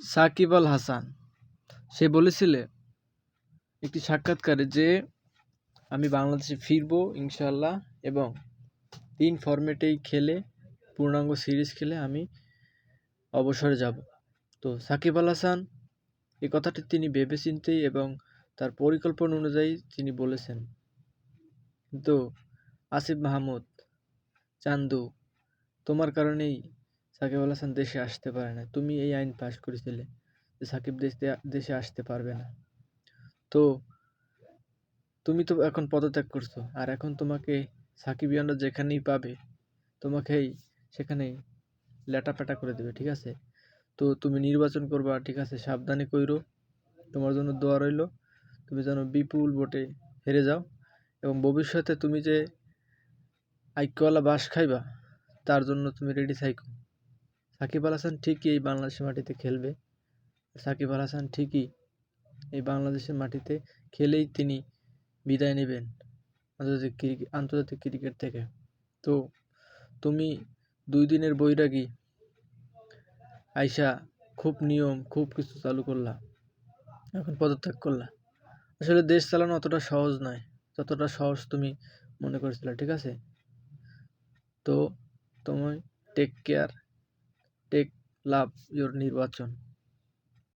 সাকিব আল হাসান সে বলেছিলে একটি সাক্ষাৎকারে যে আমি বাংলাদেশে ফিরবো ইনশাআল্লাহ এবং 3 ফরম্যাটেই খেলে পূর্ণাঙ্গ সিরিজ খেলে আমি অবসরে যাব। তো সাকিব আল হাসান এই কথাটি তিনি ভেবেচিন্তেই এবং তার পরিকল্পনা অনুযায়ী তিনি বলেছেন। কিন্তু আসিফ মাহমুদ, চান্দু, তোমার কারণেই সাকিব আল হাসান দেশে আসতে পারে না। তুমি এই আইন পাস করেছিলে যে সাকিব দেশে আসতে পারবে না। তো তুমি তো এখন পদত্যাগ করছো, আর এখন তোমাকে সাকিবিয়ানরা যেখানেই পাবে তোমাকেই সেখানেই ল্যাটাপ্যাটা করে দেবে, ঠিক আছে? তো তুমি নির্বাচন করবা, ঠিক আছে? সাবধানে কইরো, তোমার জন্য দোয়া রইলো। তুমি যেন বিপুল ভোটে হেরে যাও এবং ভবিষ্যতে তুমি যে আইকওয়ালা বাস খাইবা তার জন্য তুমি রেডি থাইকো। সাকিব আল হাসান ঠিকই এই বাংলাদেশের মাটিতে খেলবে। সাকিব আল হাসান ঠিকই এই বাংলাদেশের মাটিতে খেলেই তিনি বিদায় নেবেন আন্তর্জাতিক ক্রিকেট থেকে। তো তুমি 2 দিনের বৈরাগী আইসা খুব নিয়ম খুব কিছু চালু করলা, এখন পদত্যাগ করলা। আসলে দেশ চালানো অতটা সহজ নয় যতটা সহজ তুমি মনে করেছিলে, ঠিক আছে? তো তুমি take care, take love your নির্বাচন।